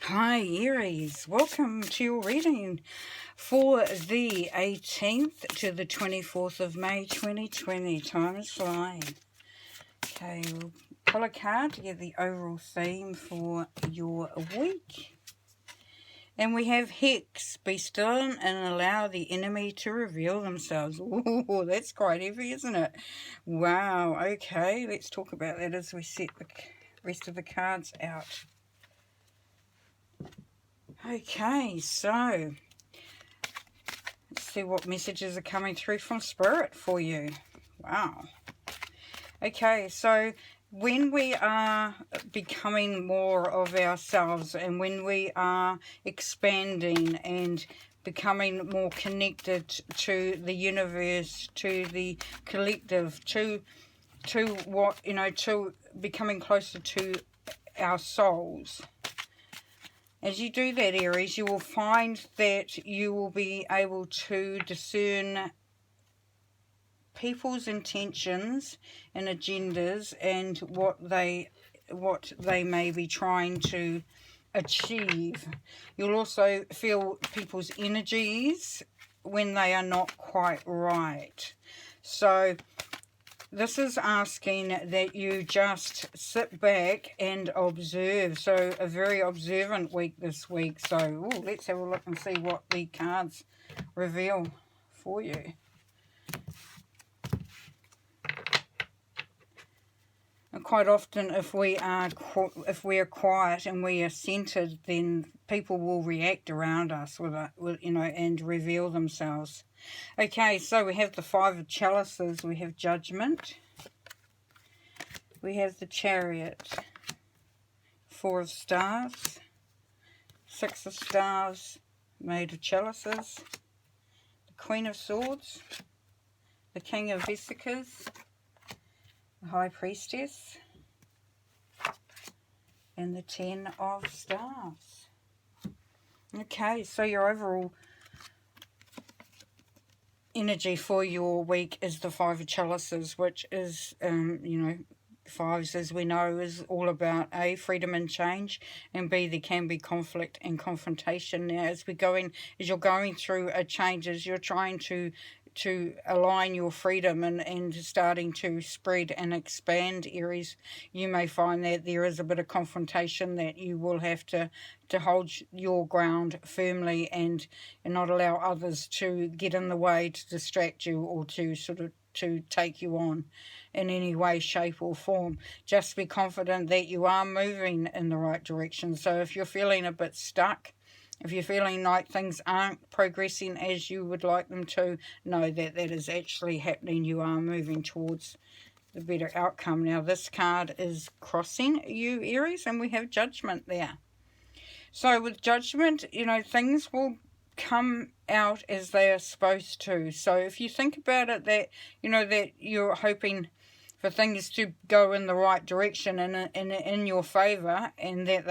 Hi Aries, welcome to your reading for the 18th to the 24th of May 2020. Time is flying. Okay, we'll pull a card to get the overall theme for your week. And we have Hex, be still and allow the enemy to reveal themselves. Ooh, that's quite heavy, isn't it? Wow, okay, let's talk about that as we set the rest of the cards out. Okay, so let's see what messages are coming through from Spirit for you. Wow. Okay, so when we are becoming more of ourselves and when we are expanding and becoming more connected to the universe, to the collective, to what, to becoming closer to our souls. As you do that, Aries, you will find that you will be able to discern people's intentions and agendas and what they may be trying to achieve. You'll also feel people's energies when they are not quite right. So this is asking that you just sit back and observe. So a very observant week this week. So let's have a look and see what the cards reveal for you. And quite often if we are quiet and we are centered, then people will react around us with and reveal themselves. Okay, so we have the Five of Chalices, we have Judgment, we have the Chariot, Four of Staves, Six of Staves, Maid of Chalices, the Queen of Swords, the King of Vesicas, the High Priestess, and the Ten of Staves. Okay, so your overall energy for your week is the Five of Chalices, which is, fives, as we know, is all about A, freedom and change, and B, there can be conflict and confrontation. Now, as you're going through a changes, you're trying to align your freedom and starting to spread and expand, Aries, you may find that there is a bit of confrontation, that you will have to hold your ground firmly and not allow others to get in the way to distract you or to to take you on in any way, shape or form. Just be confident that you are moving in the right direction. So if you're feeling a bit stuck, if you're feeling like things aren't progressing as you would like them to, know that that is actually happening. You are moving towards the better outcome. Now, this card is crossing you, Aries, and we have Judgment there. So with Judgment, things will come out as they are supposed to. So if you think about it, that, that you're hoping for things to go in the right direction and in your favour, and that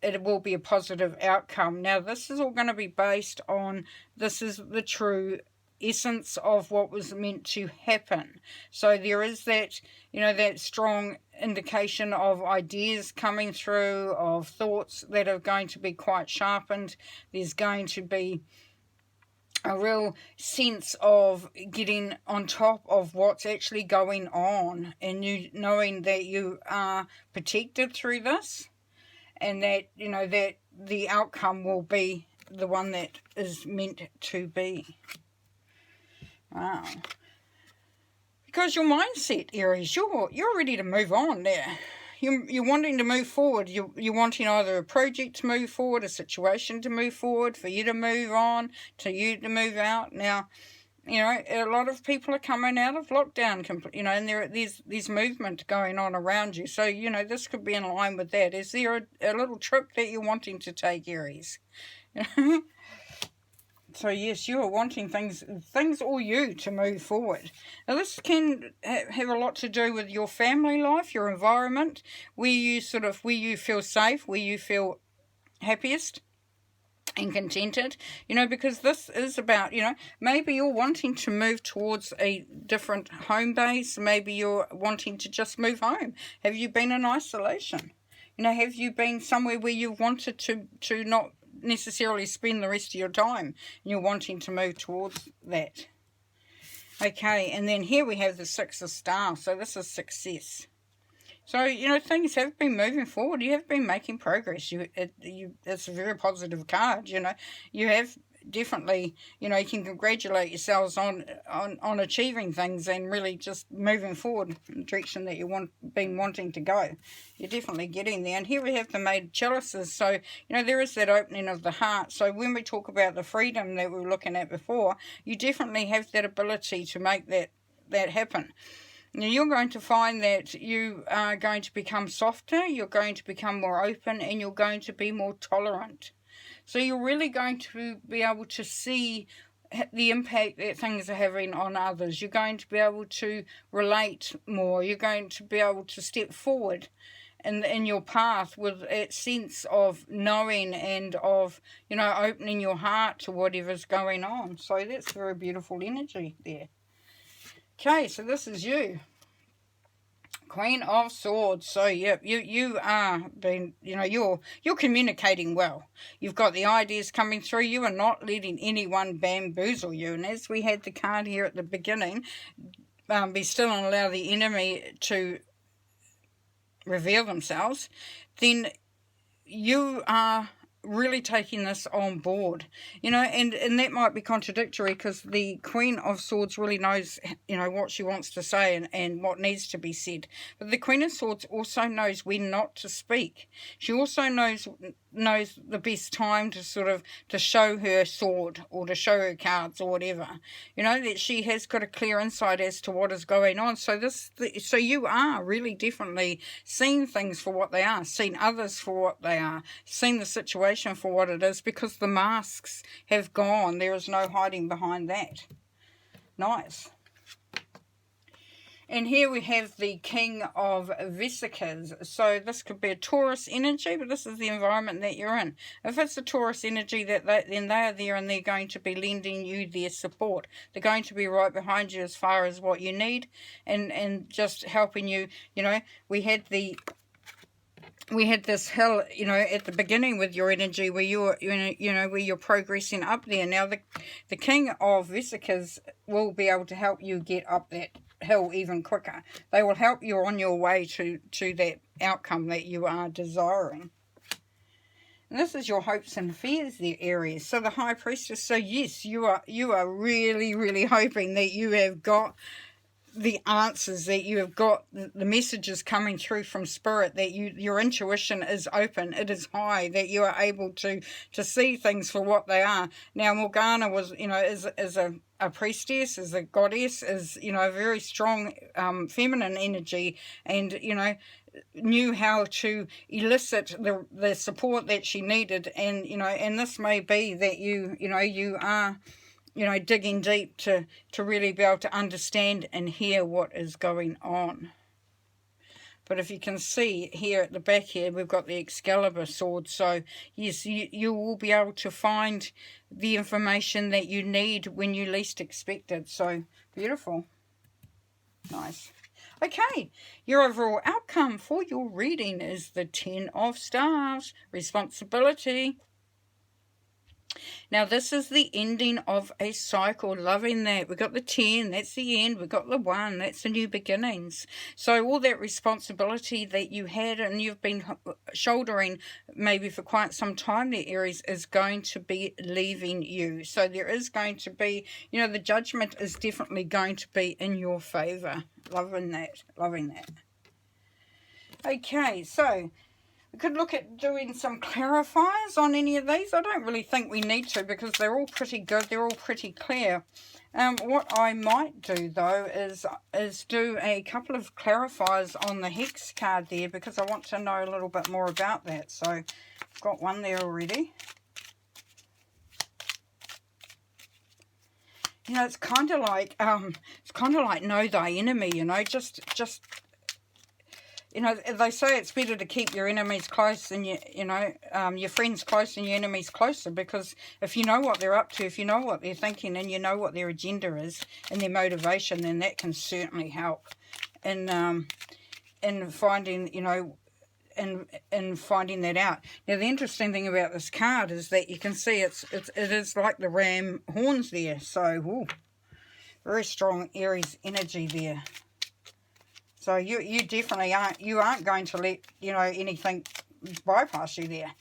it will be a positive outcome. Now, this is all going to be based on, this is the true essence of what was meant to happen. So there is that, that strong indication of ideas coming through, of thoughts that are going to be quite sharpened. There's going to be a real sense of getting on top of what's actually going on, and you knowing that you are protected through this, and that, that the outcome will be the one that is meant to be. Wow. Because your mindset, Aries, you're ready to move on there. You're wanting to move forward. You're wanting either a project to move forward, a situation to move forward, for you to move on, to you to move out. Now, a lot of people are coming out of lockdown, and there's movement going on around you. So, this could be in line with that. Is there a little trip that you're wanting to take, Aries? So yes, you are wanting things or you to move forward. Now this can have a lot to do with your family life, your environment, where you feel safe, where you feel happiest and contented, because this is about, maybe you're wanting to move towards a different home base. Maybe you're wanting to just move home. Have you been in isolation? You know, have you been somewhere where you've wanted to not necessarily spend the rest of your time and you're wanting to move towards that? Okay, and then here we have the Six of Stars. So this is success. So, you know, things have been moving forward. You have been making progress. It's a very positive card, you know. You have definitely, you know, you can congratulate yourselves on achieving things and really just moving forward in the direction that you been wanting to go. You're definitely getting there. And here we have the Maid of Chalices. So, you know, there is that opening of the heart. So when we talk about the freedom that we were looking at before, you definitely have that ability to make that happen. Now, you're going to find that you are going to become softer, you're going to become more open, and you're going to be more tolerant. So you're really going to be able to see the impact that things are having on others. You're going to be able to relate more. You're going to be able to step forward in your path with a sense of knowing and of, you know, opening your heart to whatever's going on. So that's very beautiful energy there. Okay, so this is you. Queen of Swords. So yeah, you are being, you know, you're communicating well. You've got the ideas coming through. You are not letting anyone bamboozle you. And as we had the card here at the beginning, be still and allow the enemy to reveal themselves, then you are really taking this on board, you know, and that might be contradictory because the Queen of Swords really knows, you know, what she wants to say and what needs to be said. But the Queen of Swords also knows when not to speak. She also knows the best time to sort of to show her sword or to show her cards or whatever, you know, that she has got a clear insight as to what is going on. So so you are really definitely seeing things for what they are, seeing others for what they are, seeing the situation for what it is, because the masks have gone. There is no hiding behind that. Nice. And here we have the King of Vesicas. So this could be a Taurus energy, but this is the environment that you're in. If it's a Taurus energy, then they are there and they're going to be lending you their support. They're going to be right behind you as far as what you need and just helping you. You know, we had this hill, you know, at the beginning with your energy where you're, you know, where you're progressing up there. Now the King of Vesicas will be able to help you get up that hill even quicker. They will help you on your way to that outcome that you are desiring. And this is your hopes and fears there, Aries. So the High Priestess. So yes, you are really, really hoping that you have got the answers, that you have got the messages coming through from Spirit, that your intuition is open, it is high, that you are able to see things for what they are. Now Morgana was, you know, is a priestess, is a goddess, is, you know, a very strong feminine energy, and, you know, knew how to elicit the support that she needed. And, you know, and this may be that you are, you know, digging deep to really be able to understand and hear what is going on. But if you can see here at the back here, we've got the Excalibur sword. So yes, you will be able to find the information that you need when you least expect it. So beautiful. Nice. Okay, your overall outcome for your reading is the 10 of Stars. Responsibility. Now this is the ending of a cycle. Loving that. We've got the 10, that's the end. We've got the 1, that's the new beginnings. So all that responsibility that you had and you've been shouldering maybe for quite some time there, Aries, is going to be leaving you. So there is going to be, you know, the judgment is definitely going to be in your favour. Loving that. Loving that. Okay, so we could look at doing some clarifiers on any of these. I don't really think we need to because they're all pretty good. They're all pretty clear. What I might do, though, is do a couple of clarifiers on the Hex card there because I want to know a little bit more about that. So I've got one there already. You know, it's kind of like know thy enemy. You know, just. You know, they say it's better to keep your enemies close than your friends close and your enemies closer, because if you know what they're up to, if you know what they're thinking and you know what their agenda is and their motivation, then that can certainly help in finding, you know, in finding that out. Now, the interesting thing about this card is that you can see it is like the ram horns there. So, ooh, very strong Aries energy there. So you definitely aren't going to let, you know, anything bypass you there.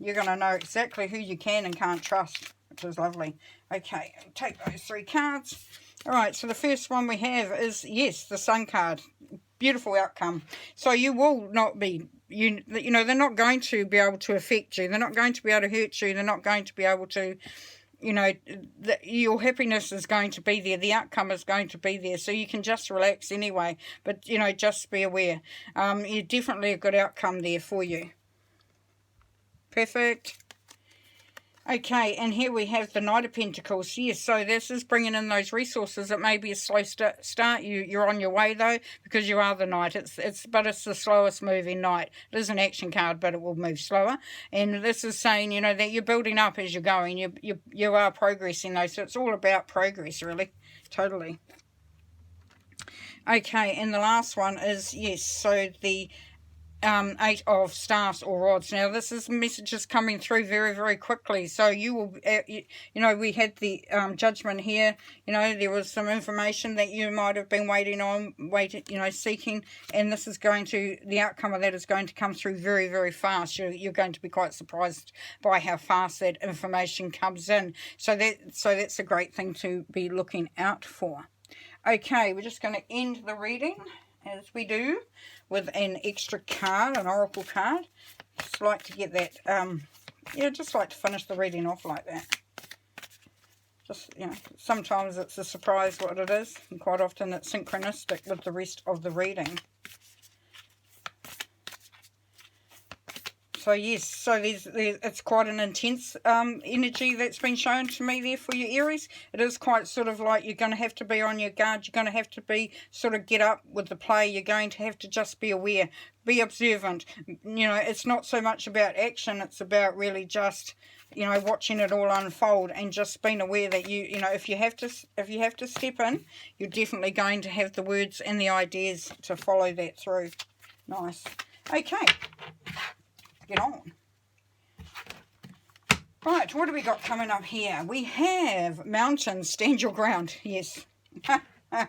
You're going to know exactly who you can and can't trust, which is lovely. Okay, take those 3 cards. All right, so the first one we have is, yes, the Sun card. Beautiful outcome. So you will not be, you know, they're not going to be able to affect you. They're not going to be able to hurt you. They're not going to be able to, you know, your happiness is going to be there. The outcome is going to be there. So you can just relax anyway. But, you know, just be aware. You're definitely a good outcome there for you. Perfect. Okay, and here we have the Knight of Pentacles. Yes, so this is bringing in those resources. It may be a slow start. You're on your way, though, because you are the Knight. But it's the slowest moving Knight. It is an action card, but it will move slower. And this is saying, you know, that you're building up as you're going. You are progressing, though, so it's all about progress, really. Totally. Okay, and the last one is, yes, so the 8 of staffs or rods. Now this is messages coming through very, very quickly. So you will, you know, we had the judgment here. You know, there was some information that you might have been waiting on, you know, seeking, and this is going to, the outcome of that is going to come through very, very fast. You're going to be quite surprised by how fast that information comes in. So that's a great thing to be looking out for. Okay, we're just going to end the reading, as we do, with an extra card, an oracle card. Just like to get that, yeah, just like to finish the reading off like that. Just, you know, sometimes it's a surprise what it is, and quite often it's synchronistic with the rest of the reading. So yes, so it's quite an intense energy that's been shown to me there for you, Aries. It is quite sort of like you're going to have to be on your guard. You're going to have to be sort of get up with the play. You're going to have to just be aware, be observant. You know, it's not so much about action. It's about really just, you know, watching it all unfold and just being aware that you know, if you have to step in, you're definitely going to have the words and the ideas to follow that through. Nice. Okay. Get on. Right, what do we got coming up here? We have mountains, stand your ground. Yes. Oh,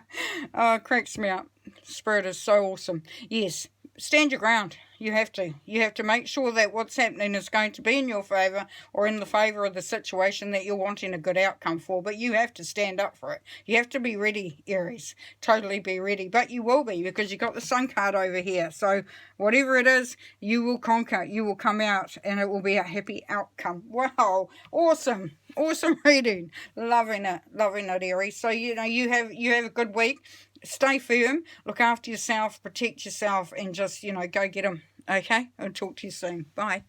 it cracks me up. Spirit is so awesome. Yes, stand your ground. You have to. You have to make sure that what's happening is going to be in your favour or in the favour of the situation that you're wanting a good outcome for. But you have to stand up for it. You have to be ready, Aries. Totally be ready. But you will be, because you've got the Sun card over here. So whatever it is, you will conquer. You will come out and it will be a happy outcome. Wow. Awesome. Awesome reading. Loving it. Loving it, Aries. So, you know, you have a good week. Stay firm. Look after yourself. Protect yourself. And just, you know, go get them. Okay? I'll talk to you soon. Bye.